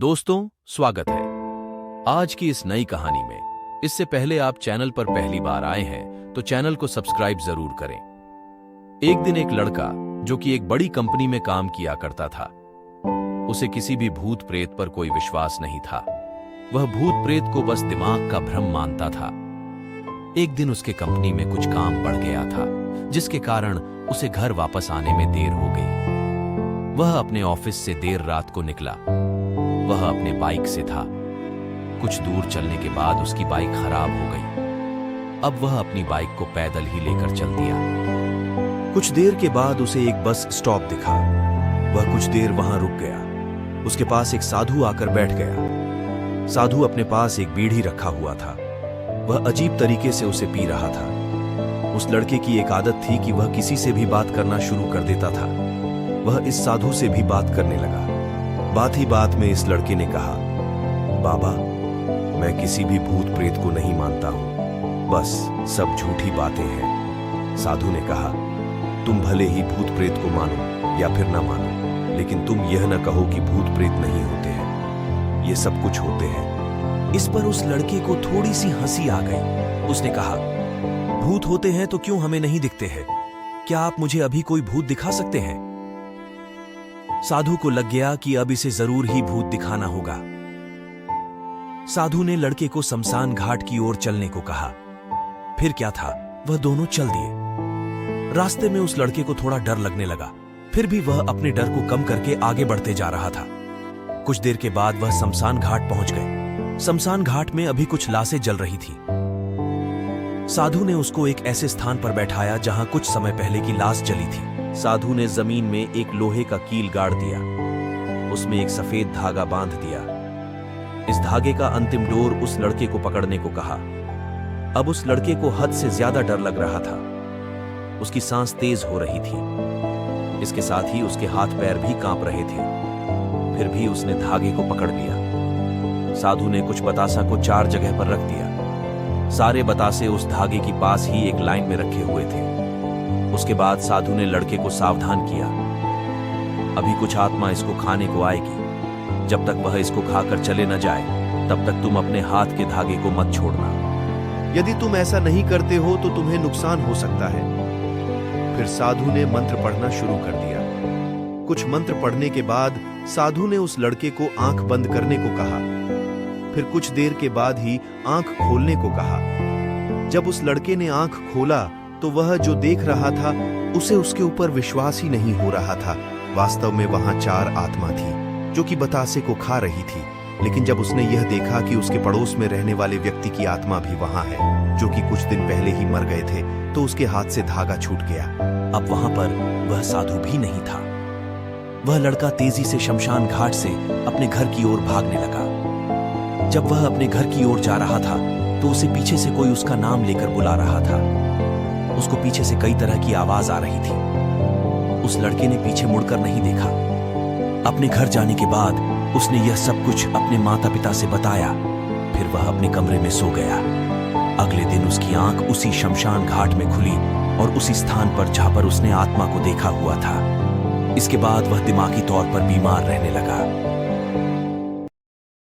दोस्तों, स्वागत है आज की इस नई कहानी में। इससे पहले आप चैनल पर पहली बार आए हैं तो चैनल को सब्सक्राइब जरूर करें। एक दिन एक लड़का जो कि एक बड़ी कंपनी में काम किया करता था, उसे किसी भी भूत प्रेत पर कोई विश्वास नहीं था। वह भूत प्रेत को बस दिमाग का भ्रम मानता था। एक दिन उसके कंपनी में कुछ काम बढ़ गया था, जिसके कारण उसे घर वापस आने में देर हो गई। वह अपने ऑफिस से देर रात को निकला। वह अपने बाइक से था। कुछ दूर चलने के बाद उसकी बाइक खराब हो गई। अब वह अपनी बाइक को पैदल ही लेकर चल दिया। कुछ देर के बाद उसे एक बस स्टॉप दिखा। वह कुछ देर वहां रुक गया। उसके पास एक साधु आकर बैठ गया। साधु अपने पास एक बीड़ी रखा हुआ था। वह अजीब तरीके से उसे पी रहा था। उस लड़के की एक आदत थी कि वह किसी से भी बात करना शुरू कर देता था। वह इस साधु से भी बात करने लगा। बात ही बात में इस लड़के ने कहा, बाबा, मैं किसी भी भूत प्रेत को नहीं मानता हूं, बस सब झूठी बातें हैं। साधु ने कहा, तुम भले ही भूत प्रेत को मानो या फिर ना मानो, लेकिन तुम यह न कहो कि भूत प्रेत नहीं होते हैं। ये सब कुछ होते हैं। इस पर उस लड़के को थोड़ी सी हंसी आ गई। उसने कहा, भूत होते हैं तो क्यों हमें नहीं दिखते हैं? क्या आप मुझे अभी कोई भूत दिखा सकते हैं? साधु को लग गया कि अब इसे जरूर ही भूत दिखाना होगा। साधु ने लड़के को शमशान घाट की ओर चलने को कहा। फिर क्या था, वह दोनों चल दिए। रास्ते में उस लड़के को थोड़ा डर लगने लगा, फिर भी वह अपने डर को कम करके आगे बढ़ते जा रहा था। कुछ देर के बाद वह शमशान घाट पहुंच गए। शमशान घाट में अभी कुछ लाशें जल रही थी। साधु ने उसको एक ऐसे स्थान पर बैठाया जहां कुछ समय पहले की लाश जली थी। साधु ने जमीन में एक लोहे का कील गाड़ दिया। उसमें एक सफेद धागा बांध दिया। इस धागे का अंतिम डोर उस लड़के को पकड़ने को कहा। अब उस लड़के को हद से ज्यादा डर लग रहा था। उसकी सांस तेज हो रही थी। इसके साथ ही उसके हाथ पैर भी कांप रहे थे। फिर भी उसने धागे को पकड़ लिया। साधु ने कुछ बतासा को 4 जगह पर रख दिया। सारे बतासे उस धागे के पास ही एक लाइन में रखे हुए थे। उसके बाद साधु ने लड़के को सावधान किया, अभी कुछ आत्मा इसको खाने को आएगी। जब तक वह इसको खाकर चले न जाए, तब तक तुम अपने हाथ के धागे को मत छोड़ना। यदि तुम ऐसा नहीं करते हो तो तुम्हें नुकसान हो सकता है। फिर साधु ने मंत्र पढ़ना शुरू कर दिया। कुछ मंत्र पढ़ने के बाद साधु ने उस लड़के को आंख बंद करने को कहा। फिर कुछ देर के बाद ही आंख खोलने को कहा। जब उस लड़के ने आंख खोला तो वह जो देख रहा था उसे उसके ऊपर विश्वास ही नहीं हो रहा था। वास्तव में वहां 4 आत्मा थी जो कि बतासे को खा रही थी। लेकिन जब उसने यह देखा कि उसके पड़ोस में रहने वाले व्यक्ति की आत्मा भी वहां है, जो कि कुछ दिन पहले ही मर गए थे, तो उसके हाथ से धागा छूट गया। अब वहां पर वह साधु भी नहीं था। वह लड़का तेजी से शमशान घाट से अपने घर की ओर भागने लगा। जब वह अपने घर की ओर जा रहा था तो उसे पीछे से कोई उसका नाम लेकर बुला रहा था। उसको पीछे से कई तरह की आवाज आ रही थी। उस लड़के ने पीछे मुड़कर नहीं देखा। अपने घर जाने के बाद उसने यह सब कुछ अपने माता पिता से बताया। फिर वह अपने कमरे में सो गया। अगले दिन उसकी आंख उसी शमशान घाट में खुली और उसी स्थान पर जहां पर उसने आत्मा को देखा हुआ था। इसके बाद वह दिमागी तौर पर बीमार रहने लगा।